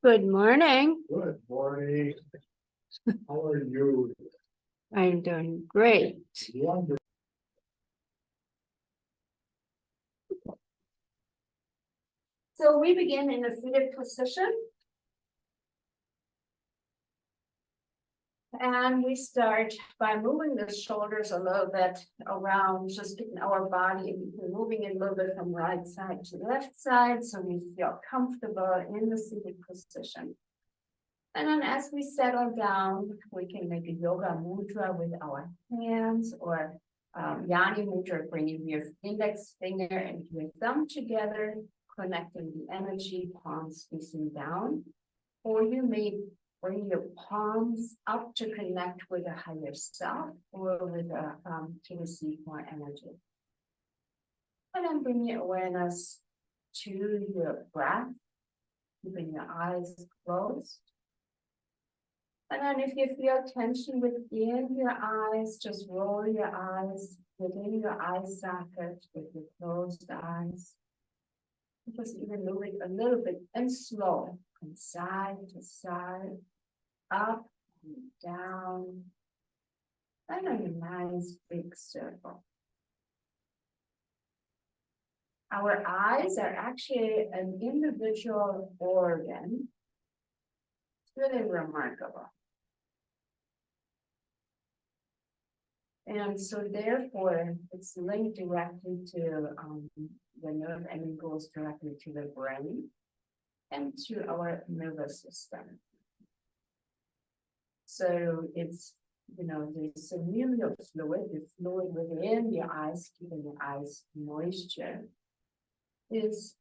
Good morning. Good morning. How are you? I'm doing great. Wonderful. So we begin in a seated position. And we start by moving the shoulders a little bit around, just getting our body moving it a little bit from right side to left side, so we feel comfortable in the seated position. And then as we settle down, we can make a yoga mudra with our hands, or yani mudra, bringing your index finger and your thumb together, connecting the energy, palms facing down. Or you may bring your palms up to connect with a higher self, or with to receive more energy. And then bring your awareness to your breath, keeping your eyes closed. And then if you feel tension within your eyes, just roll your eyes within your eye socket with your closed eyes. Just even moving a little bit and slow from side to side, up and down, and a nice big circle. Our eyes are actually an individual organ. It's really remarkable. And so therefore, it's linked directly to the nerve, and it goes directly to the brain and to our nervous system. So it's, the synovial fluid, the fluid within the eyes, keeping the eyes moisture, is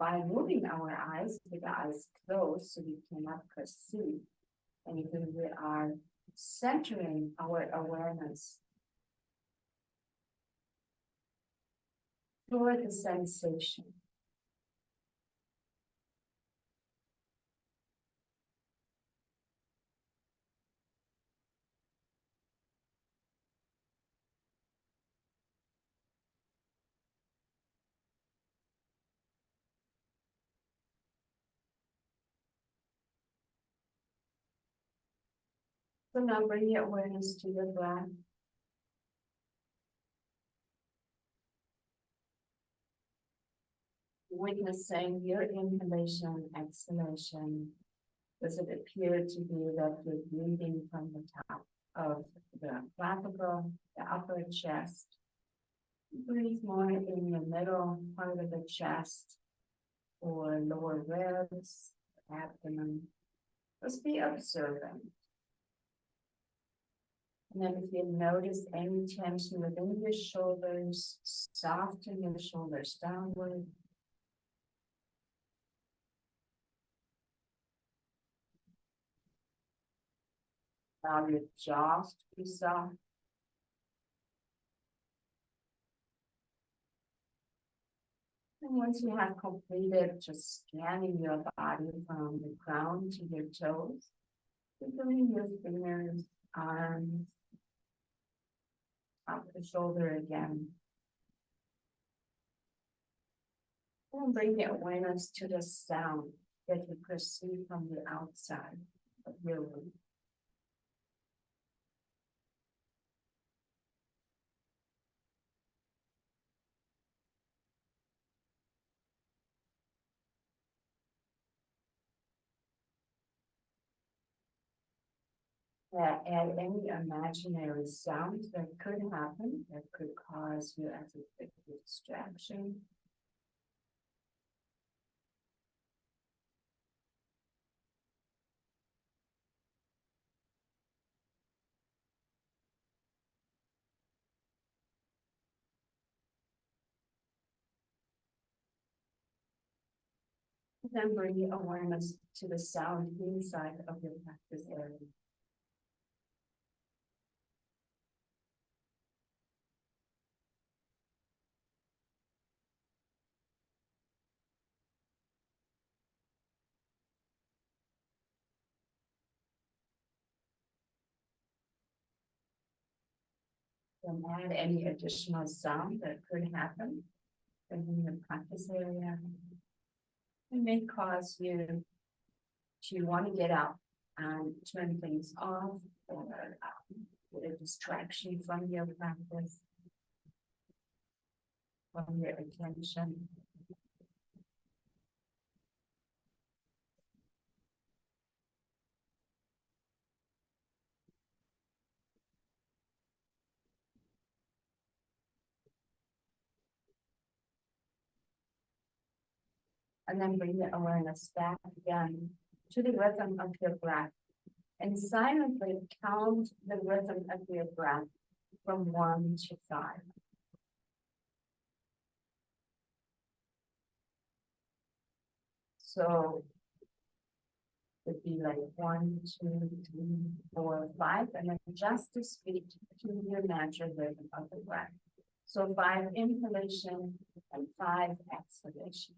by moving our eyes with the eyes closed so we cannot perceive. And even we are centering our awareness toward the sensation. So now bring your awareness to your breath. Witnessing your inhalation, exhalation. Does it appear to be that you're breathing from the top of the clavicle, the upper chest? Breathe more in the middle part of the chest, or lower ribs, abdomen. Just be observant. And then if you notice any tension within your shoulders, soften your shoulders downward. Allow your jaws to be soft. And once you have completed just scanning your body from the crown to your toes, bring your fingers, arms, up the shoulder again. And bring the awareness to the sound that you perceive from the outside of your room. Add any imaginary sounds that could happen, that could cause you as a distraction. Then bring your awareness to the sound inside of your practice area. Then add any additional sound that could happen in your practice area. It may cause you to want to get up and turn things off or get a distraction from your practice, from your attention. And then bring the awareness back again to the rhythm of your breath. And silently count the rhythm of your breath from 1 to 5. So it'd be like 1, 2, 3, 4, 5, and then just to speak to your natural rhythm of the breath. So 5 inhalation and 5 exhalation.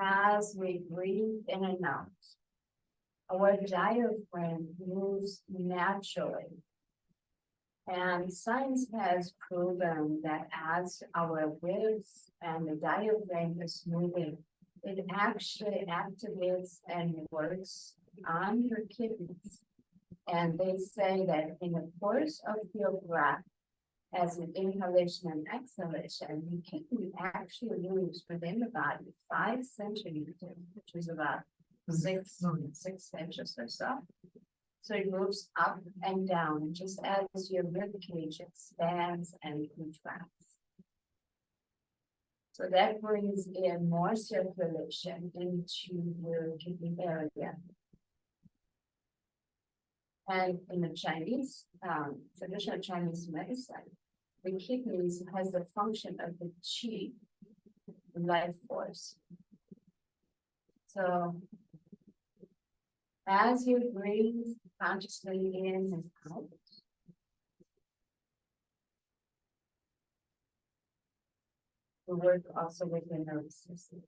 As we breathe in and out, our diaphragm moves naturally. And science has proven that as our ribs and the diaphragm is moving, it actually activates and works on your kidneys. And they say that in the course of your breath, as an inhalation and exhalation, the kidney actually moves within the body 5 centimeters, which is about 6 inches or so. So it moves up and down, just as your rib cage expands and contracts. So that brings in more circulation into your kidney area. And in the Chinese, traditional Chinese medicine, the kidneys has the function of the qi, life force. So as you breathe consciously in and out, we work also with the nervous system.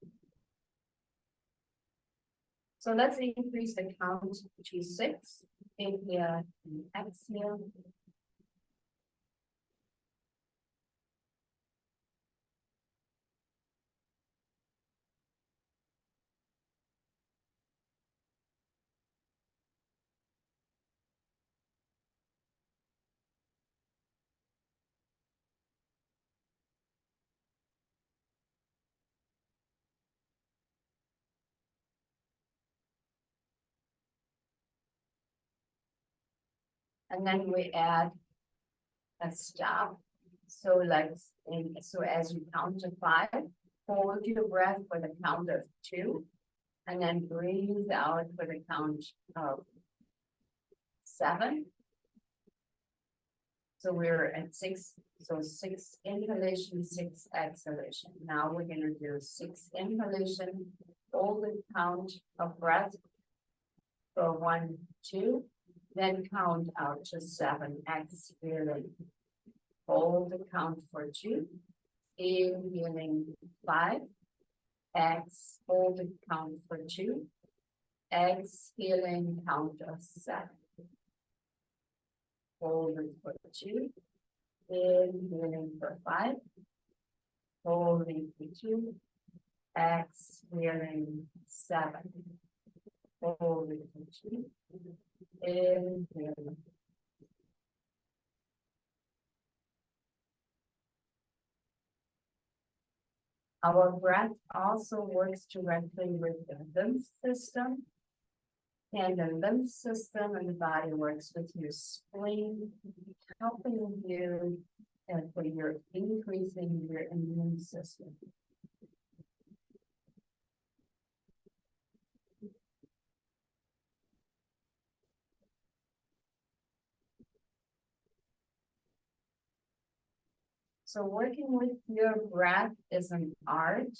So let's increase the count to 6. Inhale and exhale. And then we add a stop. So so as you count to 5, hold your breath for the count of 2, and then breathe out for the count of 7. So we're at 6. So 6 inhalation, 6 exhalation. Now we're going to do 6 inhalation, hold the count of breath for 1, 2. Then count out to 7, exhaling. Hold the count for 2, inhaling 5, hold the count for 2, exhaling count of 7. Hold it for 2, inhaling for 5, holding for 2, exhaling 7. Holding for 2, inhaling. Our breath also works directly with the lymph system. And the lymph system and the body works with your spleen, helping you for your increasing your immune system. So working with your breath is an art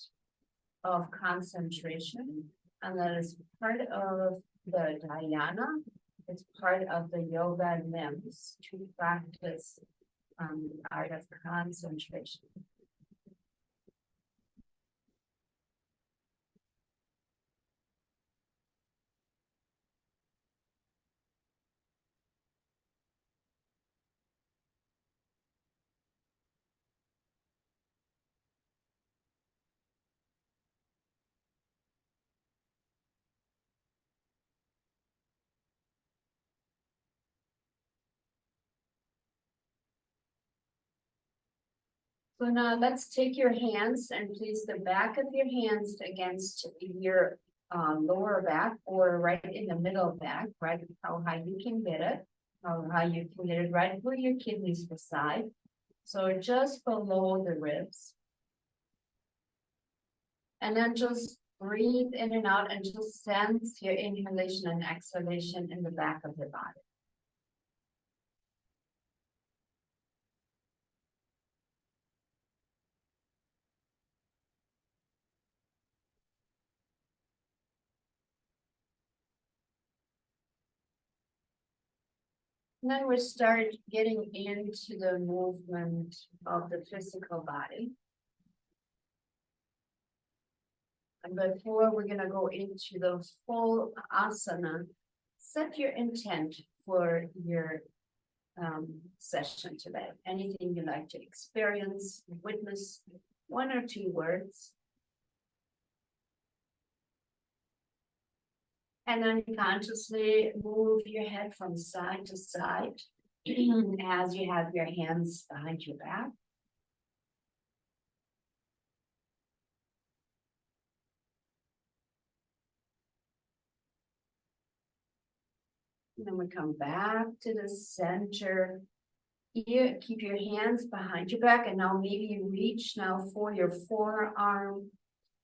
of concentration, and that is part of the dhyana. It's part of the yoga limbs to practice the art of concentration. So now let's take your hands and place the back of your hands against your lower back or right in the middle back, right? How high you can get it, how high you can get it right where your kidneys reside. So just below the ribs. And then just breathe in and out and just sense your inhalation and exhalation in the back of the body. And then we start getting into the movement of the physical body. And before we're gonna go into the full asana, set your intent for your session today. Anything you like to experience, witness, 1 or 2 words. And then consciously move your head from side to side as you have your hands behind your back. And then we come back to the center. You keep your hands behind your back, and now maybe you reach now for your forearm.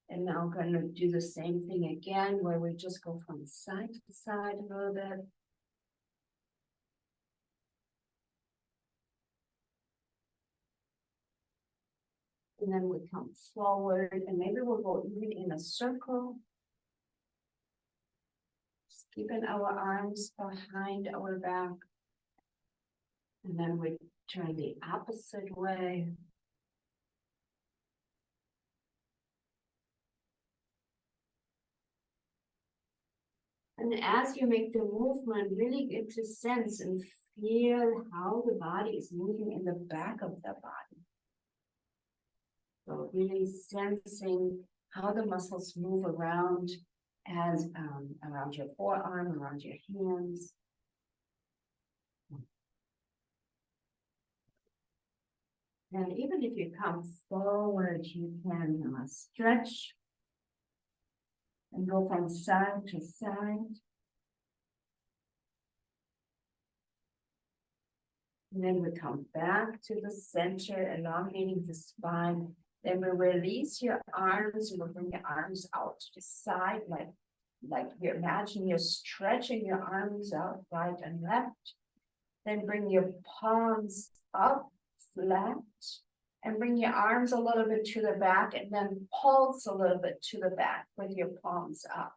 And now I'm going to do the same thing again, where we just go from side to side a little bit. And then we come forward, and maybe we'll go even in a circle. Just keeping our arms behind our back. And then we turn the opposite way. And as you make the movement, really get to sense and feel how the body is moving in the back of the body. So really sensing how the muscles move around as around your forearm, around your hands. And even if you come forward, you can stretch and go from side to side. And then we come back to the center, elongating the spine. Then we release your arms, and we'll bring your arms out to the side, like you imagine you're stretching your arms out right and left. Then bring your palms up flat and bring your arms a little bit to the back, and then pulse a little bit to the back with your palms up.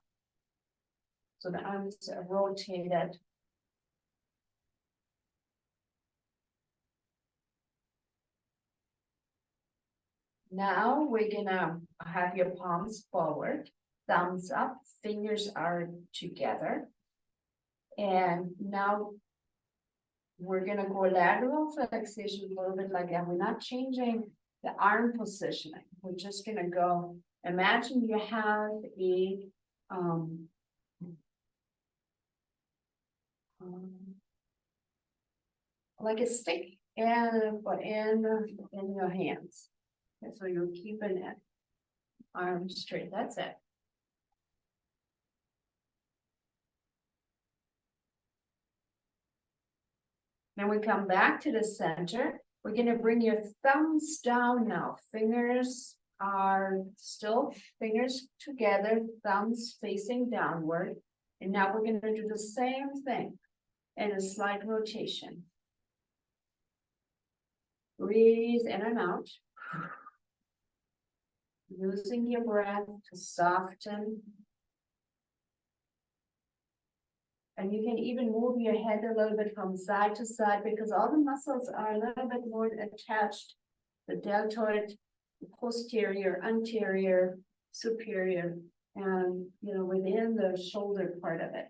So the arms are rotated. Now we're gonna have your palms forward, thumbs up, fingers are together. And now we're gonna go lateral flexation a little bit like that. We're not changing the arm positioning. We're just gonna go, imagine you have a like a stick and in your hands. Okay, so you're keeping it arms straight. That's it. Then we come back to the center. We're going to bring your thumbs down now. Fingers are still fingers together, thumbs facing downward. And now we're going to do the same thing in a slight rotation. Breathe in and out. Using your breath to soften. And you can even move your head a little bit from side to side because all the muscles are a little bit more attached. The deltoid, the posterior, anterior, superior, and within the shoulder part of it.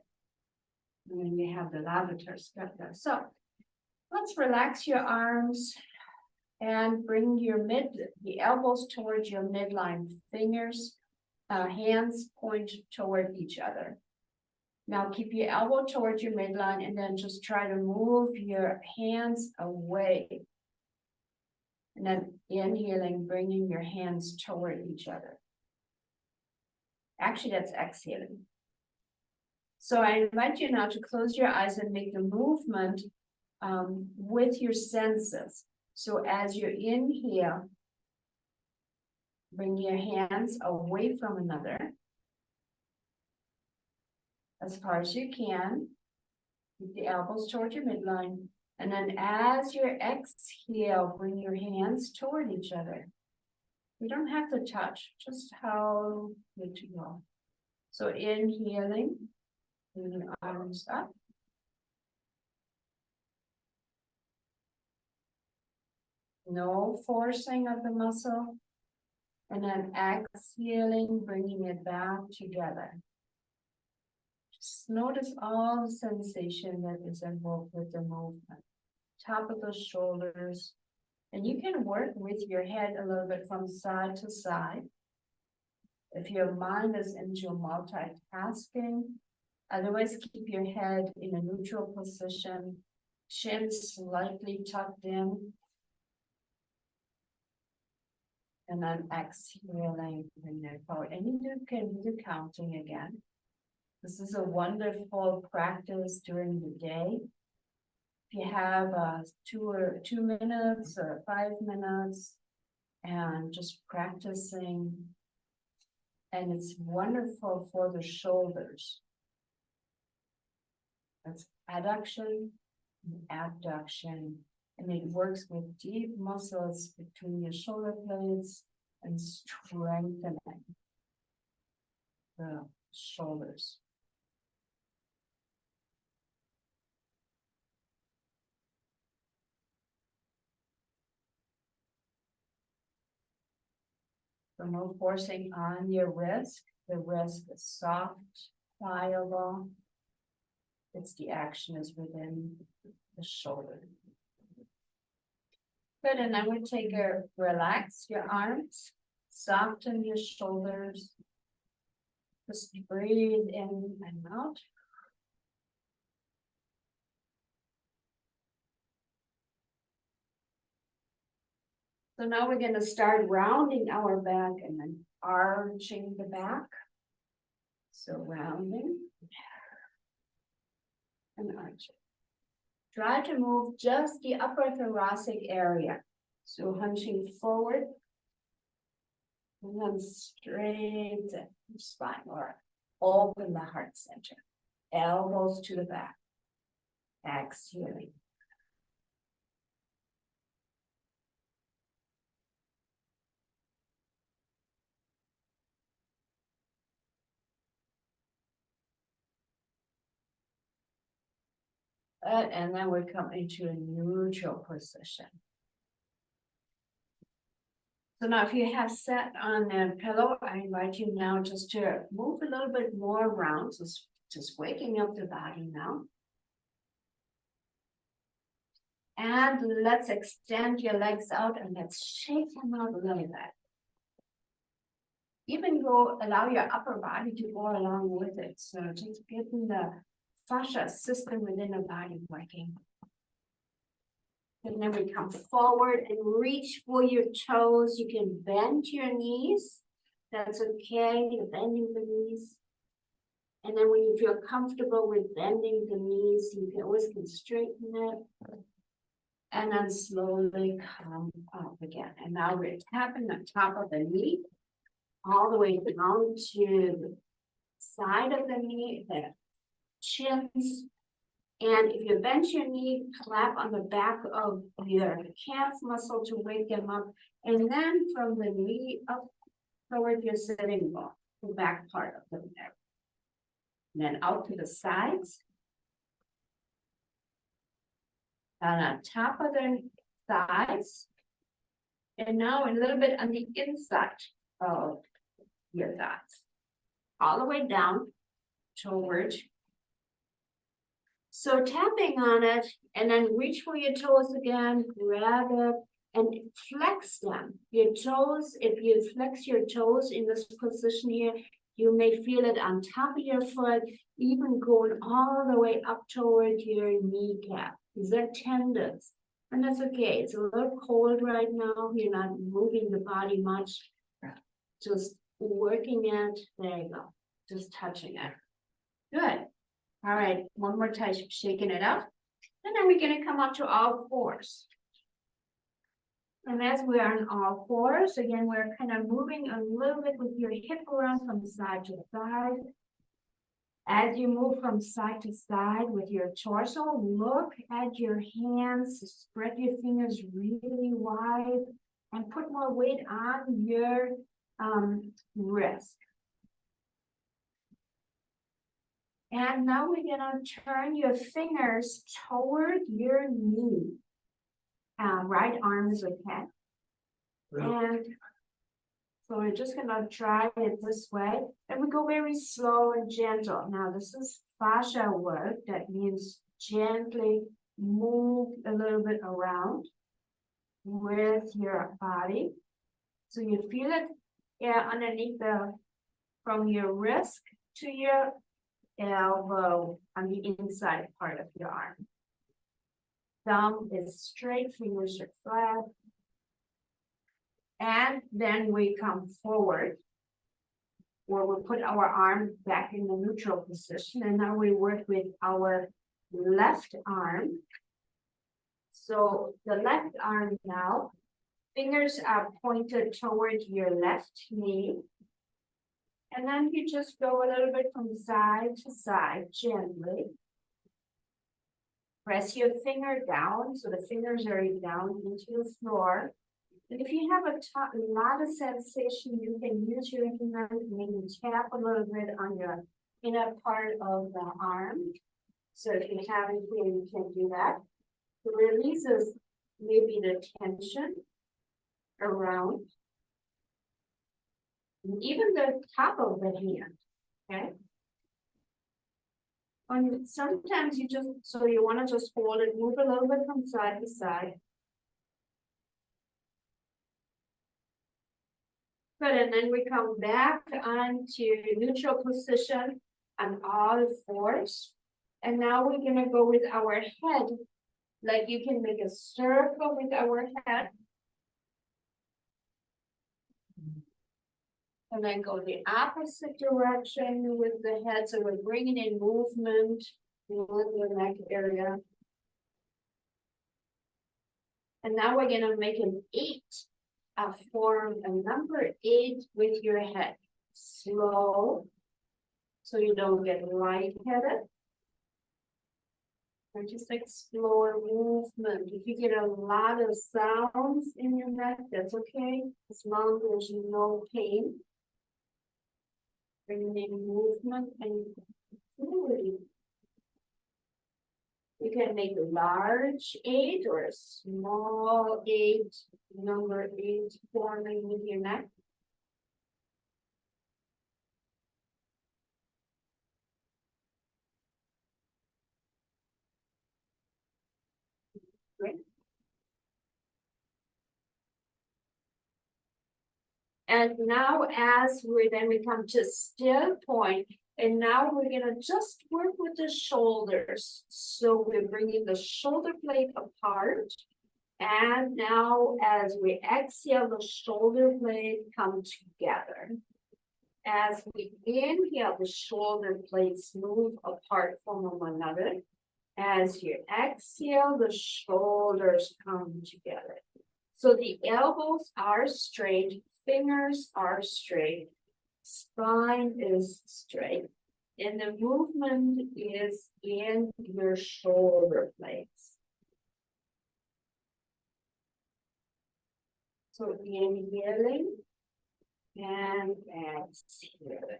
And then you have the lavator scapula. So let's relax your arms and bring the elbows towards your midline. Fingers, hands point toward each other. Now keep your elbow towards your midline and then just try to move your hands away And then inhaling, bringing your hands toward each other. Actually, that's exhaling. So I invite you now to close your eyes and make the movement with your senses. So as you inhale, bring your hands away from another as far as you can. Keep the elbows toward your midline. And then as you exhale, bring your hands toward each other. You don't have to touch, just how good to go. So inhaling, bring your arms up. No forcing of the muscle. And then exhaling, bringing it back together. Just notice all the sensation that is involved with the movement. Top of the shoulders. And you can work with your head a little bit from side to side. If your mind is into multitasking, otherwise keep your head in a neutral position, chin slightly tucked in. And then exhaling, bring it forward. And you can do counting again. This is a wonderful practice during the day. If you have 2 minutes or 5 minutes, and just practicing, and it's wonderful for the shoulders. That's adduction and abduction, and it works with deep muscles between your shoulder blades and strengthening the shoulders. So no forcing on your wrist. The wrist is soft, pliable. It's the action is within the shoulder. Good, and I would take relax your arms, soften your shoulders. Just breathe in and out. So now we're going to start rounding our back and then arching the back. So rounding and arching. Try to move just the upper thoracic area. So hunching forward and then straight the spine or open the heart center. Elbows to the back. Exhaling. And then we come into a neutral position. So now if you have sat on a pillow, I invite you now just to move a little bit more around, just waking up the body now. And let's extend your legs out and let's shake them out a little bit. Even allow your upper body to go along with it. So just getting the fascia system within the body working. And then we come forward and reach for your toes. You can bend your knees. That's okay. You're bending the knees. And then when you feel comfortable with bending the knees, you can always straighten it. And then slowly come up again. And now we're tapping the top of the knee all the way down to the side of the knee, the chins. And if you bend your knee, clap on the back of your calf muscle to wake them up. And then from the knee up toward your sitting bone, the back part of the neck. And then out to the sides. And on top of the thighs. And now a little bit on the inside of your thighs. All the way down toward. So tapping on it and then reach for your toes again, grab it and flex them. Your toes, if you flex your toes in this position here, you may feel it on top of your foot, even going all the way up toward your kneecap. These are tendons And that's okay, it's a little cold right now, you're not moving the body much. Just working it, there you go, just touching it. Good. All right, one more time, shaking it up. And then we're gonna come up to all fours. And as we are on all fours, again, we're kind of moving a little bit with your hip around from side to side. As you move from side to side with your torso, look at your hands, spread your fingers really wide and put more weight on your wrist. And now we're gonna turn your fingers toward your knee. Right arm is okay. And so we're just gonna try it this way. And we go very slow and gentle. Now this is fascia work. That means gently move a little bit around with your body. So you feel it underneath from your wrist to your elbow on the inside part of your arm. Thumb is straight, fingers are flat. And then we come forward, where we put our arm back in the neutral position. And now we work with our left arm. So the left arm now, fingers are pointed toward your left knee. And then you just go a little bit from side to side, gently. Press your finger down, so the fingers are down into the floor. And if you have a lot of sensation, you can use your hand, maybe tap a little bit on your inner part of the arm. So if you have it here, you can do that. It releases maybe the tension around. And even the top of the hand, okay? And sometimes you just, so you want to just hold it, move a little bit from side to side. Good, and then we come back onto neutral position on all fours. And now we're gonna go with our head. Like you can make a circle with our head. And then go the opposite direction with the head. So we're bringing in movement in the neck area. And now we're gonna make an 8. Form a number 8 with your head. Slow, so you don't get lightheaded. And just explore movement. If you get a lot of sounds in your neck, that's okay, as long as there's no pain. Bringing in movement and fluidity. You can make a large 8 or a small 8, number 8 forming with your neck. Great. And now as we come to still point, and now we're gonna just work with the shoulders. So we're bringing the shoulder blade apart. And now as we exhale, the shoulder blade come together. As we inhale, the shoulder blades move apart from one another. As you exhale, the shoulders come together. So the elbows are straight, fingers are straight, spine is straight, and the movement is in your shoulder blades. So inhaling and exhaling.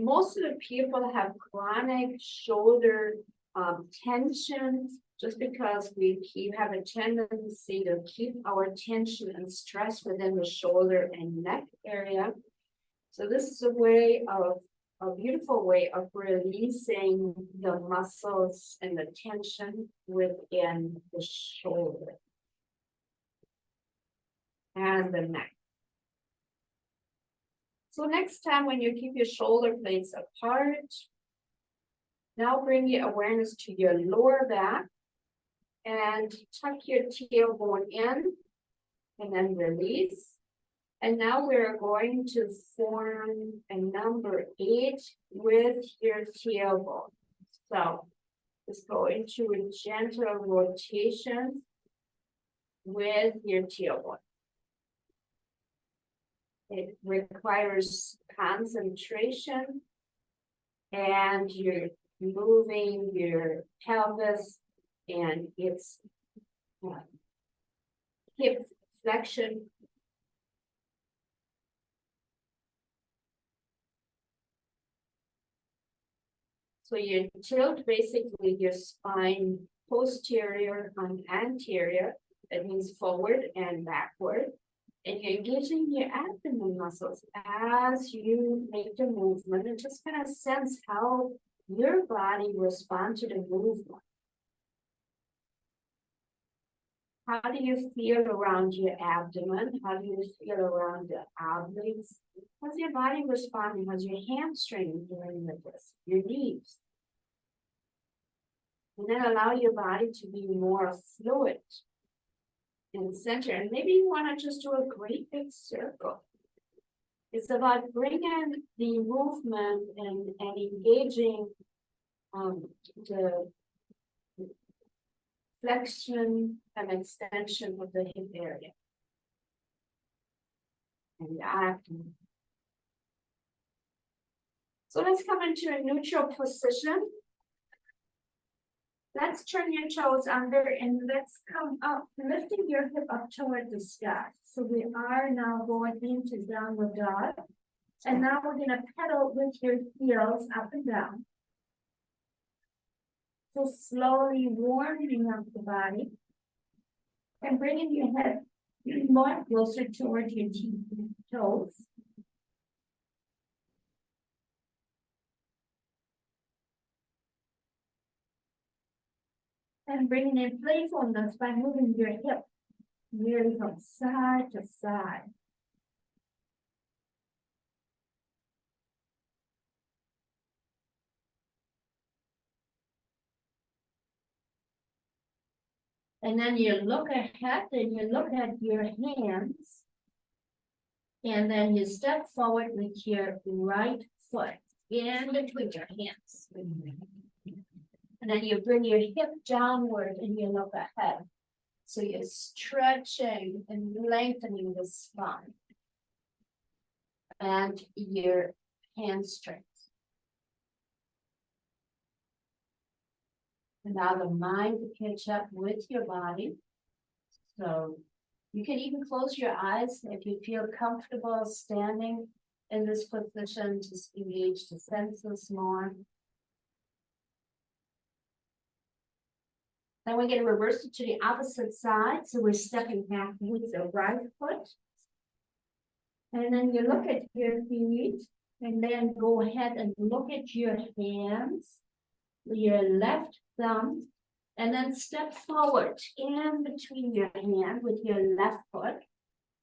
Most of the people have chronic shoulder tension, just because we have a tendency to keep our tension and stress within the shoulder and neck area. So this is a way of a beautiful way of releasing the muscles and the tension within the shoulder and the neck. So next time when you keep your shoulder blades apart, now bring your awareness to your lower back and tuck your tailbone in and then release. And now we're going to form a number 8 with your tailbone. So just go into a gentle rotation with your tailbone. It requires concentration and you're moving your pelvis and it's hip flexion. So you tilt basically your spine posterior and anterior, that means forward and backward. And you're engaging your abdomen muscles as you make the movement and just kind of sense how your body responds to the movement. How do you feel around your abdomen? How do you feel around the obliques? How's your body responding? How's your hamstring doing with this? Your knees? And then allow your body to be more fluid in the center. And maybe you want to just do a great big circle. It's about bringing the movement and engaging the flexion and extension of the hip area and the abdomen. So let's come into a neutral position. Let's turn your toes under and let's come up, lifting your hip up toward the sky. So we are now going into downward dog. And now we're going to pedal with your heels up and down. So slowly warming up the body and bringing your head more closer toward your toes. And bringing in playfulness by moving your hip really from side to side. And then you look ahead and you look at your hands. And then you step forward with your right foot in between your hands. And then you bring your hip downward and you look ahead. So you're stretching and lengthening the spine and your hamstrings. And now the mind to catch up with your body. So you can even close your eyes if you feel comfortable standing in this position, just engage the senses more. Then we're going to reverse it to the opposite side. So we're stepping back with the right foot. And then you look at your feet and then go ahead and look at your hands, your left thumb, and then step forward in between your hand with your left foot.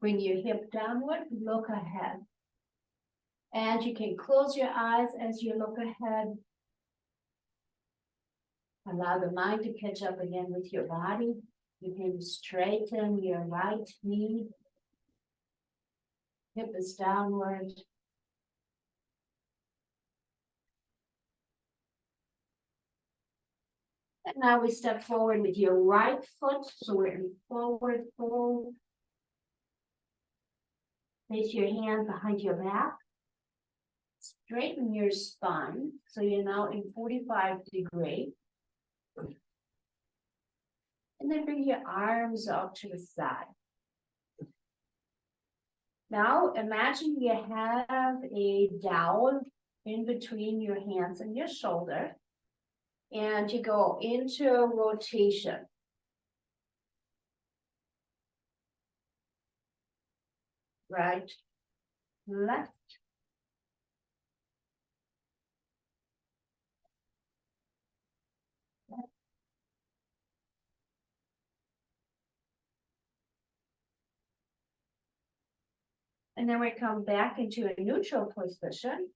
Bring your hip downward, look ahead. And you can close your eyes as you look ahead. Allow the mind to catch up again with your body. You can straighten your right knee. Hip is downward. And now we step forward with your right foot. So we're in forward fold. Place your hand behind your back. Straighten your spine. So you're now in 45-degree. And then bring your arms up to the side. Now imagine you have a dowel in between your hands and your shoulder. And you go into a rotation. Right, left, And then we come back into a neutral position.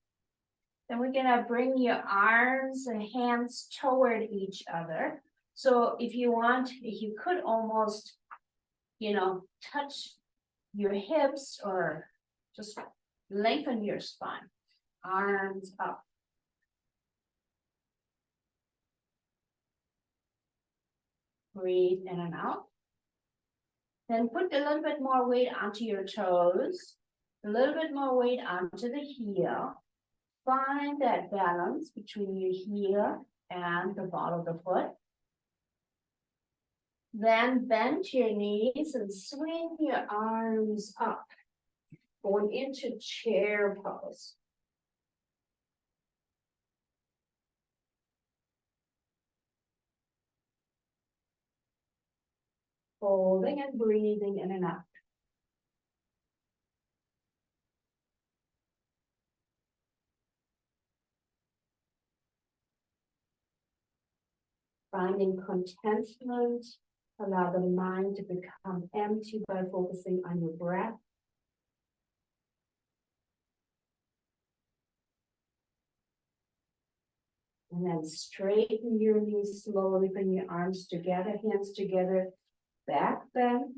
Then we're gonna bring your arms and hands toward each other. So if you want, you could almost, touch your hips or just lengthen your spine. Arms up. Breathe in and out. Then put a little bit more weight onto your toes, a little bit more weight onto the heel. Find that balance between your heel and the ball of the foot. Then bend your knees and swing your arms up, going into chair pose. Holding and breathing in and out. Finding contentment, allow the mind to become empty by focusing on your breath. And then straighten your knees slowly, bring your arms together, hands together, back bend.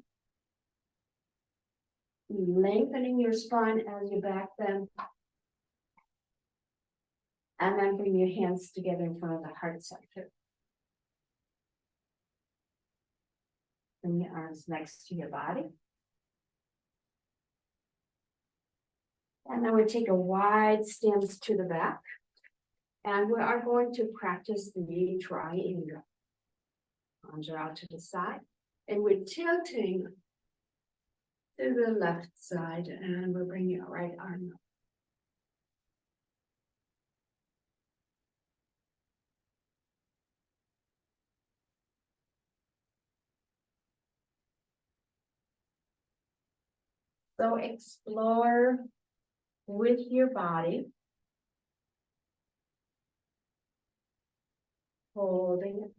Lengthening your spine as you back bend. And then bring your hands together in front of the heart center. Bring your arms next to your body. And then we take a wide stance to the back. And we are going to practice the triangle. Arms are out to the side. And we're tilting to the left side. And we're bringing our right arm up. So explore with your body. Holding it.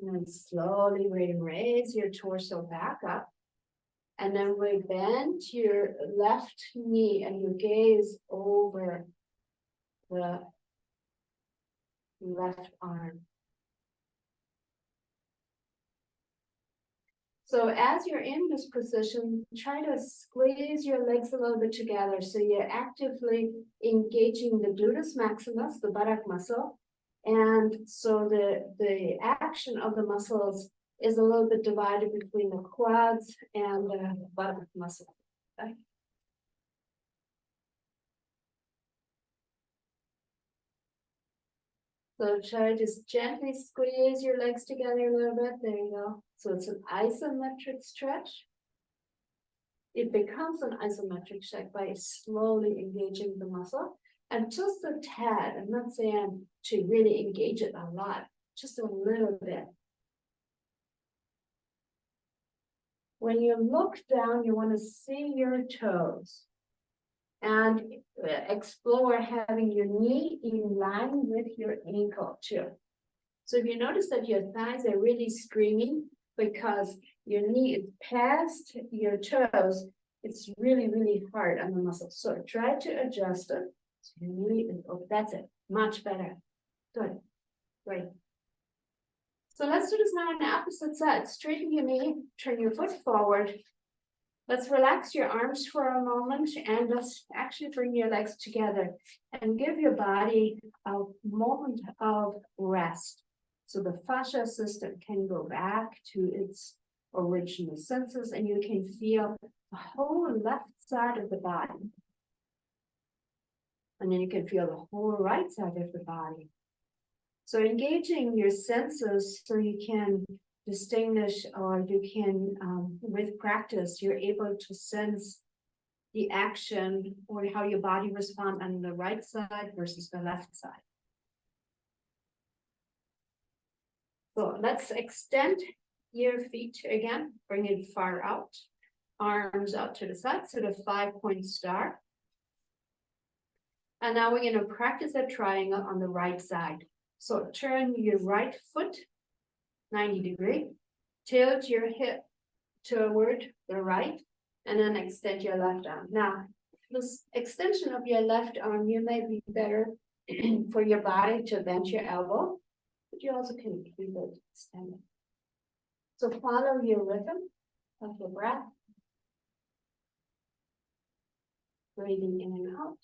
And then slowly raise your torso back up. And then we bend your left knee and you gaze over the left arm. So as you're in this position, try to squeeze your legs a little bit together. So you're actively engaging the gluteus maximus, the buttock muscle. And so the action of the muscles is a little bit divided between the quads and the buttock muscle. Okay? So try to just gently squeeze your legs together a little bit. There you go. So it's an isometric stretch. It becomes an isometric stretch by slowly engaging the muscle. And just a tad, I'm not saying to really engage it a lot, just a little bit. When you look down, you want to see your toes. And explore having your knee in line with your ankle too. So if you notice that your thighs are really screaming because your knee is past your toes, it's really, really hard on the muscle. So try to adjust it. So your knee is, oh, that's it, much better. Good, great. So let's do this now on the opposite side. Straighten your knee, turn your foot forward. Let's relax your arms for a moment and let's actually bring your legs together and give your body a moment of rest. So the fascia system can go back to its original senses and you can feel the whole left side of the body. And then you can feel the whole right side of the body. So engaging your senses so you can distinguish, or you can, with practice, you're able to sense the action or how your body responds on the right side versus the left side. So let's extend your feet again, bring it far out, arms out to the side, so the 5-point star. And now we're going to practice a triangle on the right side. So turn your right foot 90 degree, tilt your hip toward the right, and then extend your left arm. Now, this extension of your left arm, you may be better for your body to bend your elbow, but you also can keep it extended. So follow your rhythm of your breath, breathing in and out.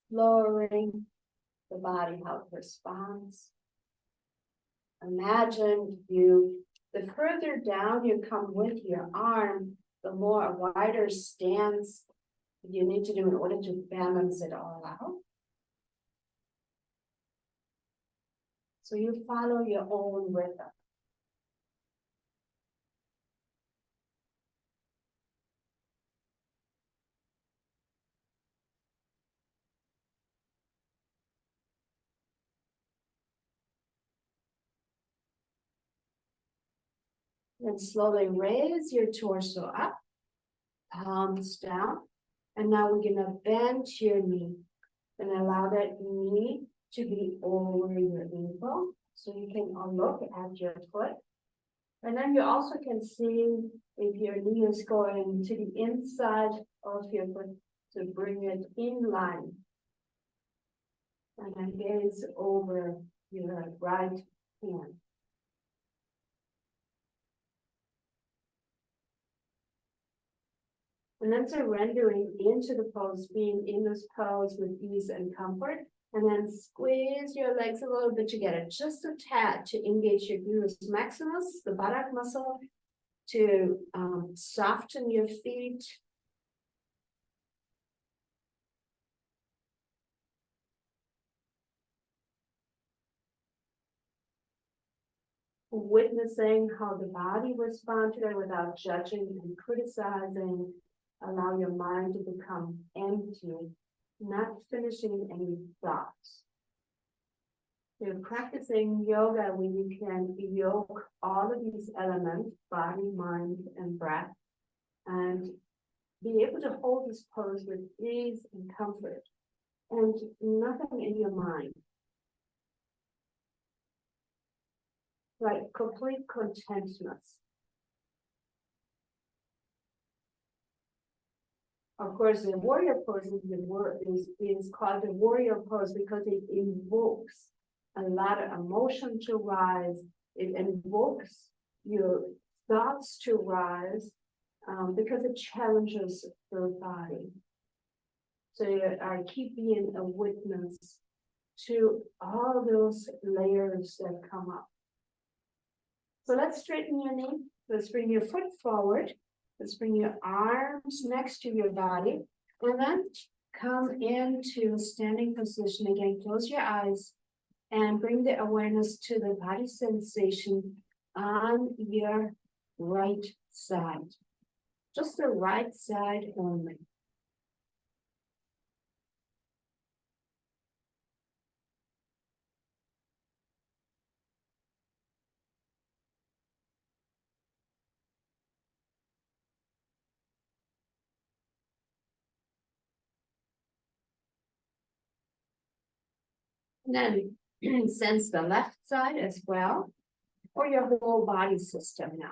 Lowering the body, how it responds. Imagine the further down you come with your arm, the more a wider stance you need to do in order to balance it all out. So you follow your own rhythm. Then slowly raise your torso up, palms down. And now we're gonna bend your knee and allow that knee to be over your ankle. So you can look at your foot. And then you also can see if your knee is going to the inside of your foot to bring it in line. And then gaze over your right hand. And then surrendering into the pose, being in this pose with ease and comfort. And then squeeze your legs a little bit together, just a tad to engage your gluteus maximus, the buttock muscle, to soften your feet. Witnessing how the body responds to it without judging and criticizing. Allow your mind to become empty, not finishing any thoughts. You're practicing yoga when you can yoke all of these elements, body, mind, and breath, and be able to hold this pose with ease and comfort, and nothing in your mind. Like complete contentness. Of course, the warrior pose is called the warrior pose because it invokes a lot of emotion to rise. It invokes your thoughts to rise because it challenges the body. So I keep being a witness to all those layers that come up. So let's straighten your knee. Let's bring your foot forward. Let's bring your arms next to your body. And then come into standing position again. Close your eyes and bring the awareness to the body sensation on your right side. Just the right side only. And then sense the left side as well, or your whole body system now.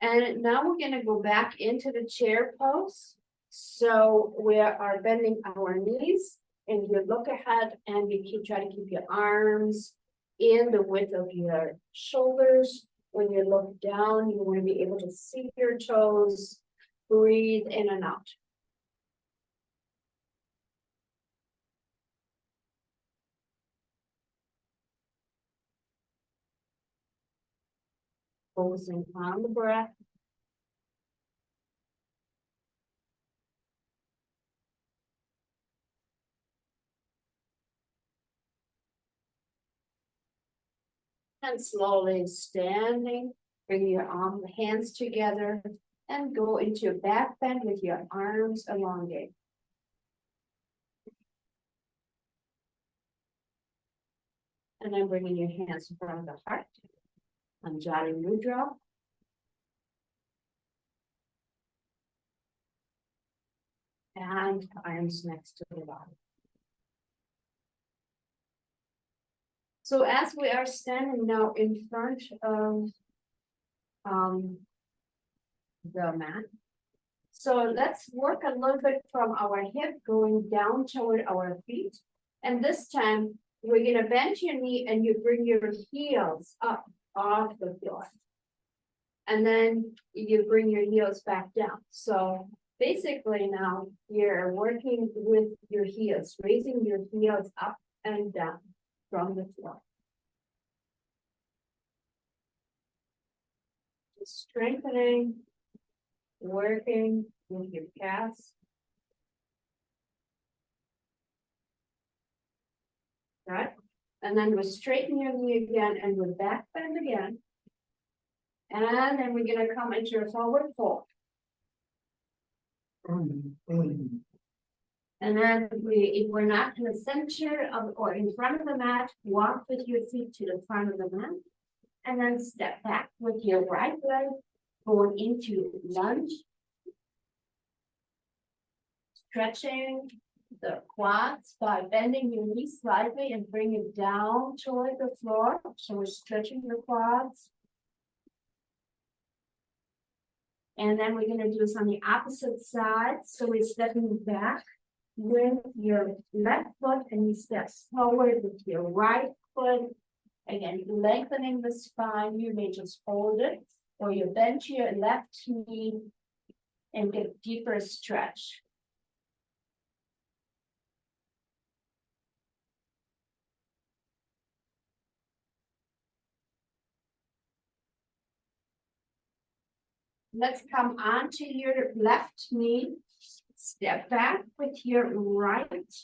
And now we're going to go back into the chair pose. So we are bending our knees, and you look ahead and you try to keep your arms in the width of your shoulders. When you look down, you want to be able to see your toes, breathe in and out. Focusing on the breath. And slowly standing, bring your hands together and go into a back bend with your arms elongated. And then bringing your hands in front of the heart. Anjali Mudra. and arms next to the body. So as we are standing now in front of the mat. So let's work a little bit from our hip going down toward our feet. And this time we're gonna bend your knee and you bring your heels up off the floor. And then you bring your heels back down. So basically now you're working with your heels, raising your heels up and down from the floor. Just strengthening, working with your calves. Right? And then we straighten your knee again and we back bend again. And then we're gonna come into a forward fold. And then if we're not in the center of or in front of the mat, walk with your feet to the front of the mat. And then step back with your right leg going into lunge. Stretching the quads by bending your knees slightly and bring it down toward the floor. So we're stretching the quads. And then we're gonna do this on the opposite side. So we're stepping back with your left foot and you step forward with your right foot. Again, lengthening the spine, you may just hold it or you bend your left knee and get deeper stretch. Let's come onto your left knee, step back with your right.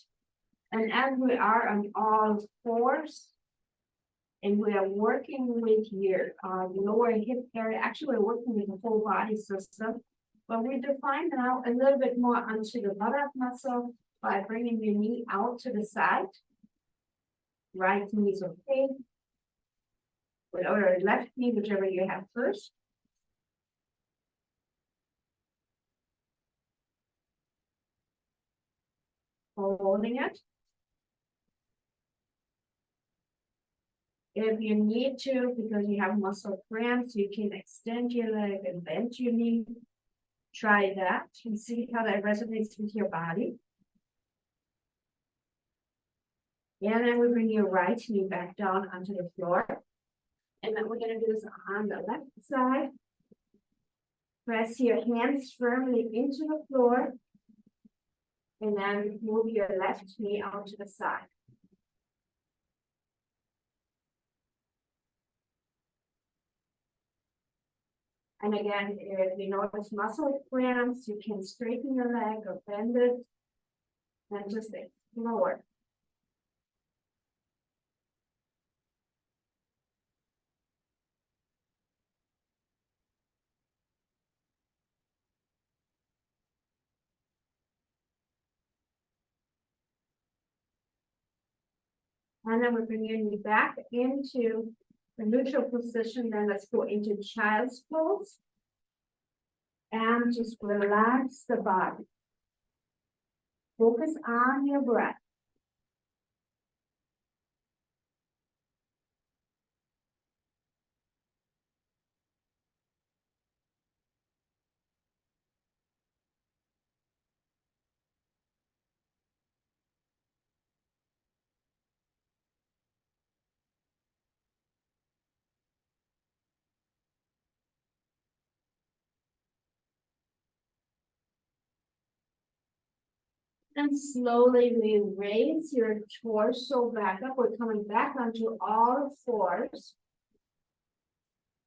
And as we are on all fours, and we are working with your lower hip area, actually we're working with the whole body system, but we define now a little bit more onto the buttock muscle by bringing your knee out to the side. Right knee is okay. Or left knee, whichever you have first. Holding it. If you need to, because you have muscle cramps, you can extend your leg and bend your knee. Try that and see how that resonates with your body. And then we bring your right knee back down onto the floor. And then we're going to do this on the left side. Press your hands firmly into the floor. And then move your left knee out to the side. And again, if you notice muscle cramps, you can straighten your leg or bend it and just explore. And then we bring your knee back into the neutral position. Then let's go into child's pose. And just relax the body. Focus on your breath. And slowly we raise your torso back up. We're coming back onto all fours.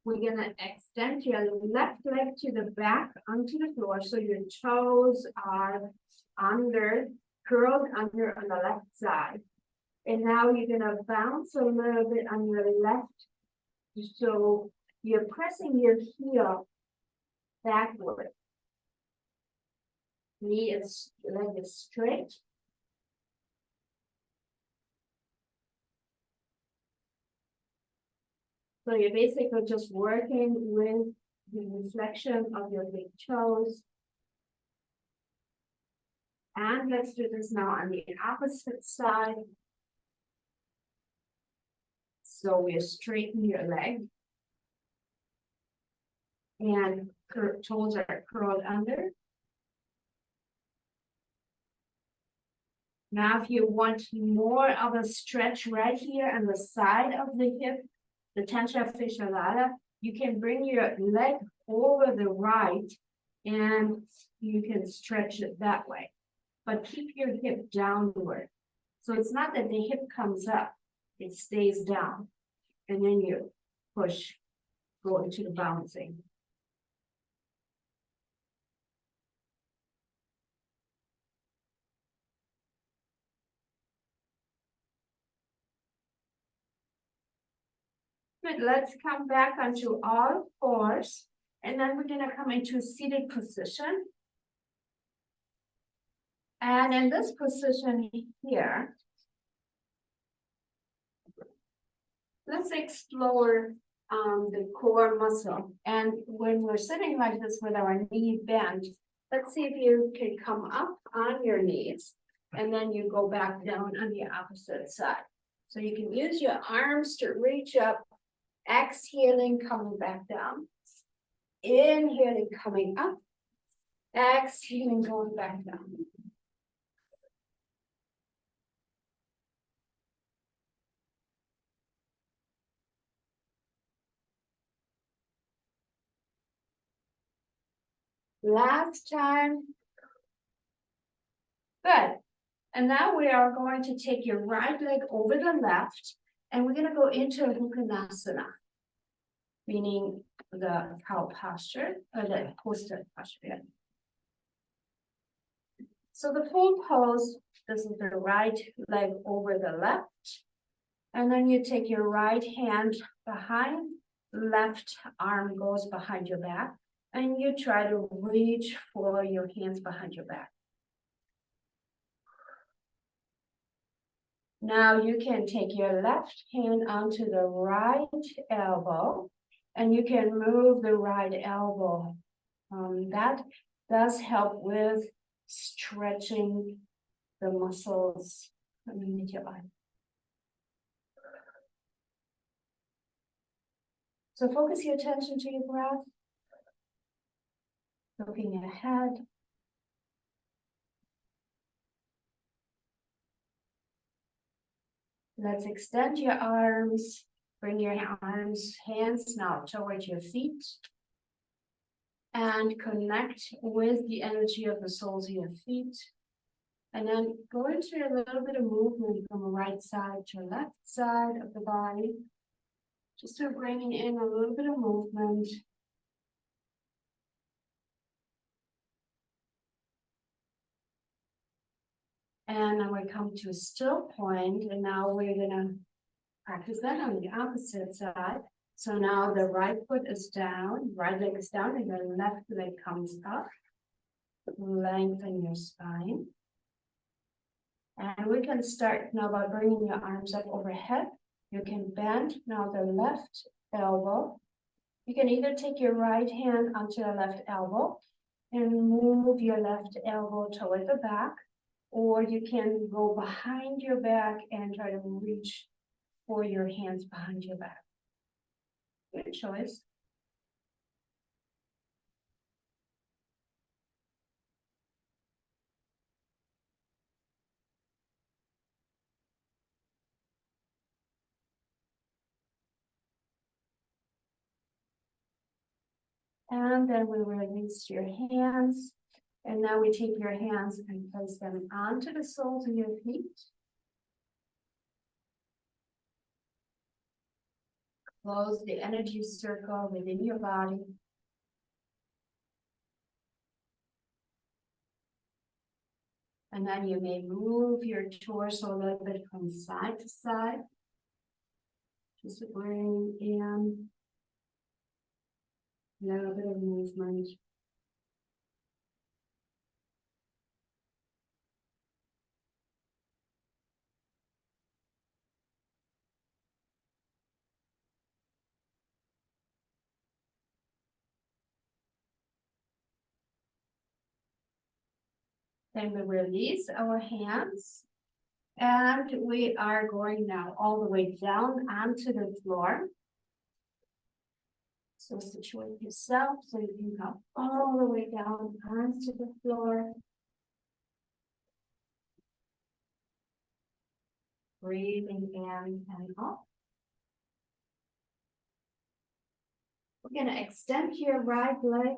We're gonna extend your left leg to the back onto the floor. So your toes are under, curled under on the left side. And now you're gonna bounce a little bit on your left. So you're pressing your heel backward. Knee is, leg is straight. So you're basically just working with the reflection of your big toes. And let's do this now on the opposite side. So we straighten your leg. And toes are curled under. Now, if you want more of a stretch right here on the side of the hip, the tension fasciata, you can bring your leg over the right and you can stretch it that way. But keep your hip downward. So it's not that the hip comes up, it stays down. And then you push, go into the bouncing. Good, let's come back onto all fours. And then we're gonna come into a seated position. And in this position here, let's explore the core muscle. And when we're sitting like this with our knee bent, let's see if you can come up on your knees and then you go back down on the opposite side. So you can use your arms to reach up, exhaling, coming back down, inhaling, coming up, exhaling, going back down. Last time. Good. And now we are going to take your right leg over the left, and we're going to go into a Uttanasana, meaning the cow posture, or the posted posture. Yeah. So the full pose, this is the right leg over the left, and then you take your right hand behind, left arm goes behind your back, and you try to reach for your hands behind your back. Now you can take your left hand onto the right elbow and you can move the right elbow. That does help with stretching the muscles underneath your body. So focus your attention to your breath, looking ahead. Let's extend your arms, bring your hands now towards your feet. And connect with the energy of the soles of your feet. And then go into a little bit of movement from the right side to left side of the body. Just to bringing in a little bit of movement. And then we come to a still point, and now we're gonna practice that on the opposite side. So now the right foot is down, right leg is down, and the left leg comes up. Lengthen your spine. And we can start now by bringing your arms up overhead. You can bend now the left elbow. You can either take your right hand onto the left elbow and move your left elbow toward the back, or you can go behind your back and try to reach for your hands behind your back. Good choice. And then we release your hands. And now we take your hands and place them onto the soles of your feet. Close the energy circle within your body. And then you may move your torso a little bit from side to side. Just to bring in a little bit of movement. Then we release our hands. And we are going now all the way down onto the floor. So situate yourself so you can come all the way down onto the floor. Breathing in and up. We're going to extend your right leg.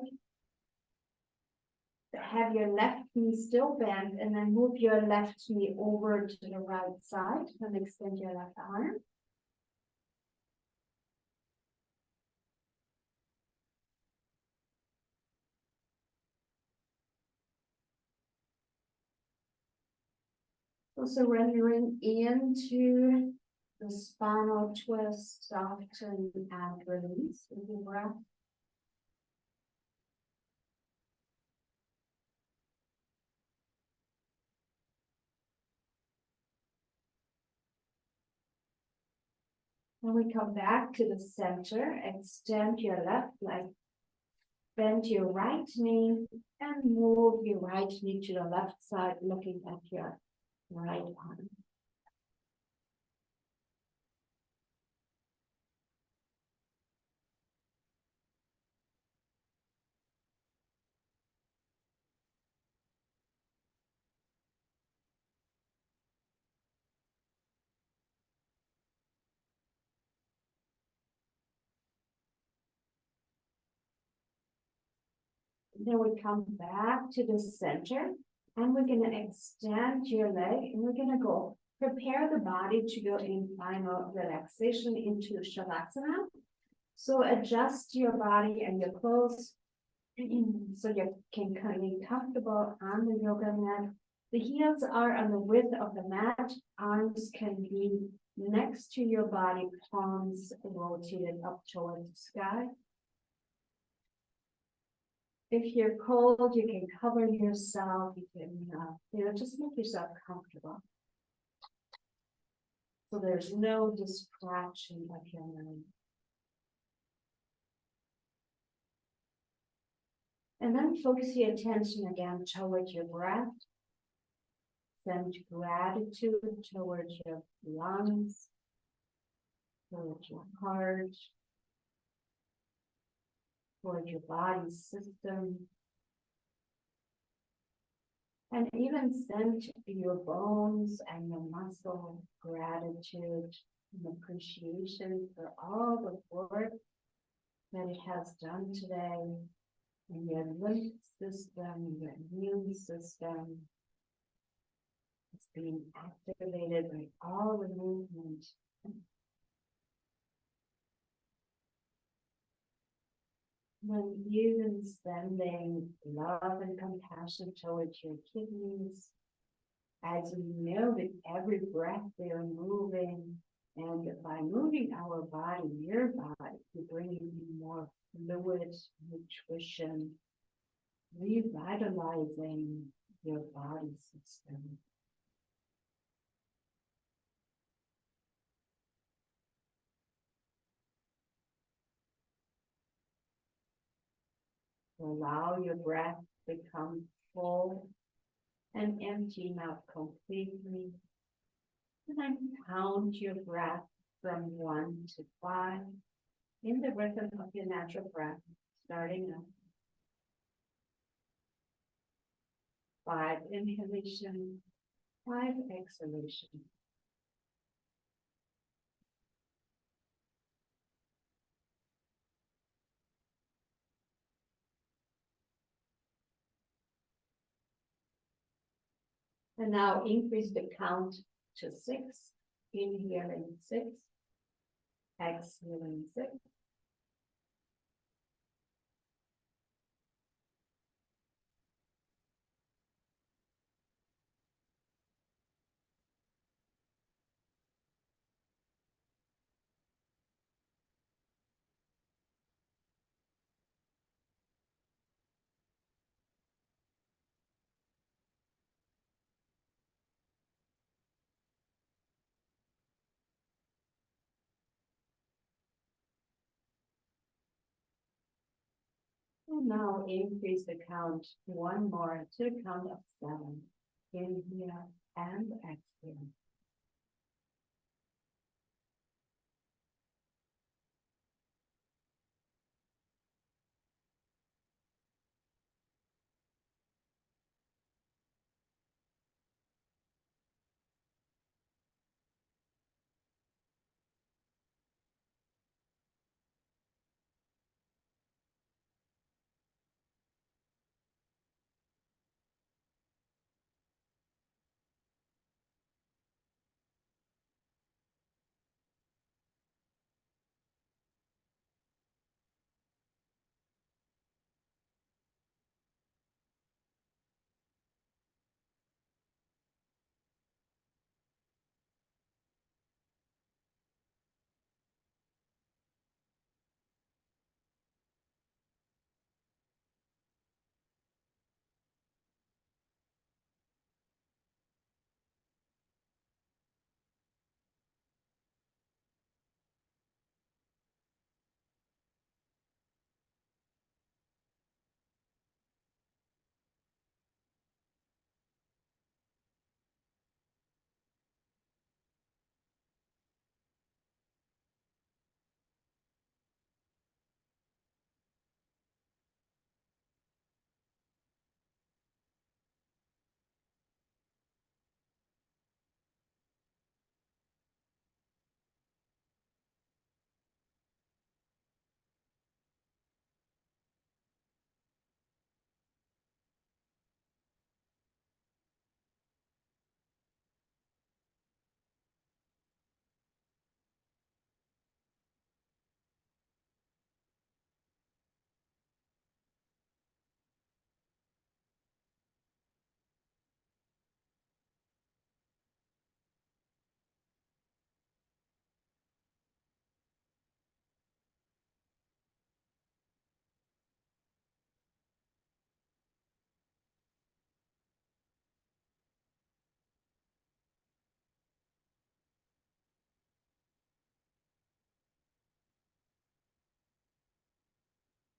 Have your left knee still bent and then move your left knee over to the right side and extend your left arm. So surrendering into the spinal twist, soften and release with your breath. When we come back to the center, extend your left leg, bend your right knee, and move your right knee to the left side, looking at your right arm. Then we come back to the center and we're going to extend your leg and we're going to go prepare the body to go in final relaxation into Shavasana. So adjust your body and your clothes so you can be comfortable on the yoga mat. The heels are on the width of the mat. Arms can be next to your body, palms rotated up towards the sky. If you're cold, you can cover yourself. You can, just make yourself comfortable. So there's no distraction of your mind. And then focus your attention again towards your breath. Send gratitude towards your lungs, towards your heart, towards your body system. And even send your bones and your muscle gratitude and appreciation for all the work that it has done today in your lymph system, your immune system. It's being activated by all the movement. Then even sending love and compassion towards your kidneys, as you know that every breath they're moving, and by moving our body, your body, you're bringing in more fluid, nutrition, revitalizing your body system. Allow your breath to become full and emptying out completely. And then count your breath from 1 to 5 in the rhythm of your natural breath, starting up. 5 inhalation, 5 exhalation. And now increase the count to 6, inhaling 6, exhaling 6. And now increase the count one more to the count of 7. Inhale and exhale.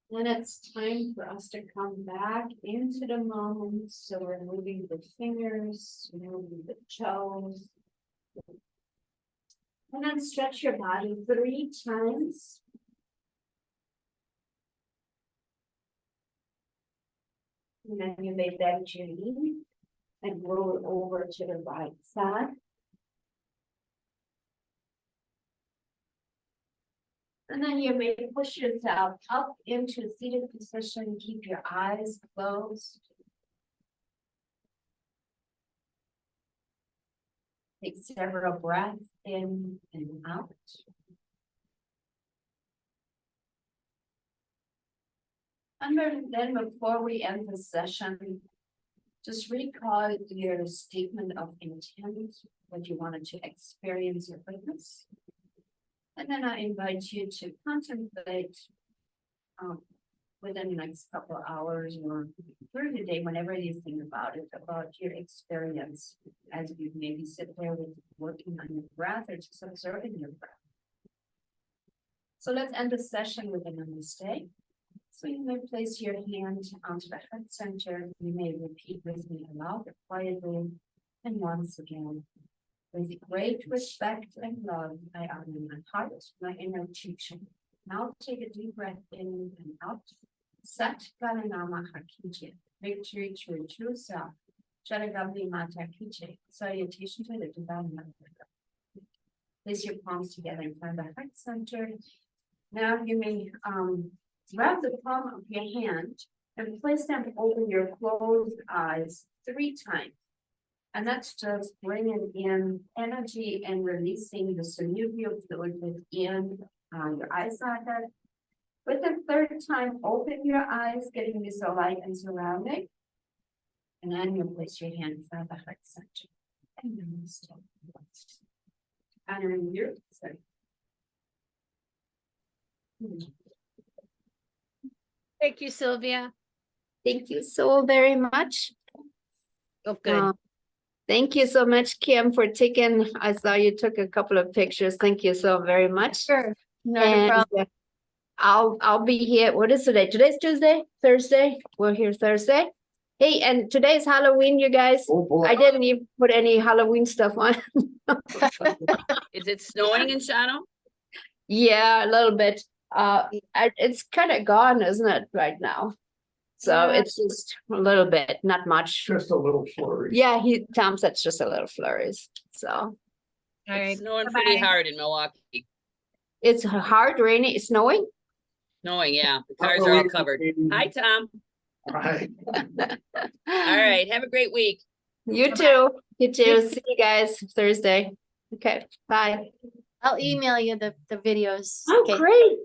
Then it's time for us to come back into the moment. So we're moving the fingers, moving the toes. And then stretch your body 3 times. And then you may bend your knee and roll over to the right side. And then you may push yourself up into seated position. Keep your eyes closed. Take several breaths in and out. And then before we end the session, just recall your statement of intent, what you wanted to experience or witness. And then I invite you to contemplate within the next couple of hours or through the day, whenever you think about it, about your experience as you maybe sit there with working on your breath or just observing your breath. So let's end the session with a namaste. So you may place your hand onto the heart center. You may repeat with me aloud or quietly. And once again, with great respect and love, I honor my heart, my inner teaching. Now take a deep breath in and out. Sat Galanama Hakije, victory to your true self. Jadagami Mata Kiche, salutation to the divine mother. Place your palms together in front of the heart center. Now you may grab the palm of your hand and place them over your closed eyes 3 times. And that's just bringing in energy and releasing the synovial fluid within your eye socket. With the 3rd time, open your eyes, getting this light and surrounding. And then you'll place your hand in front of the heart center. And then you stop. Honoring your center. Thank you, Silvia. Thank you so very much. Oh, good. Thank you so much, Kim, for taking, I saw you took a couple of pictures. Thank you so very much. Sure. Not a problem. I'll be here. What is today? Today's Tuesday, Thursday. We're here Thursday. Hey, and today's Halloween, you guys. Oh, boy. I didn't even put any Halloween stuff on. Is it snowing in Shawano? Yeah, a little bit. It's kind of gone, isn't it, right now? So Yeah. it's just a little bit, not much. Just a little flurry. Yeah, Tom said it's just a little flurries. So All right. It's snowing pretty Bye-bye. hard in Milwaukee. it's hard, rainy, snowing. Snowing, yeah. The cars are all covered. Hi, Tom. Right. All right. Have a great week. You too. You too. See you guys Thursday. Okay, bye. I'll email you the videos. Oh, Okay. great.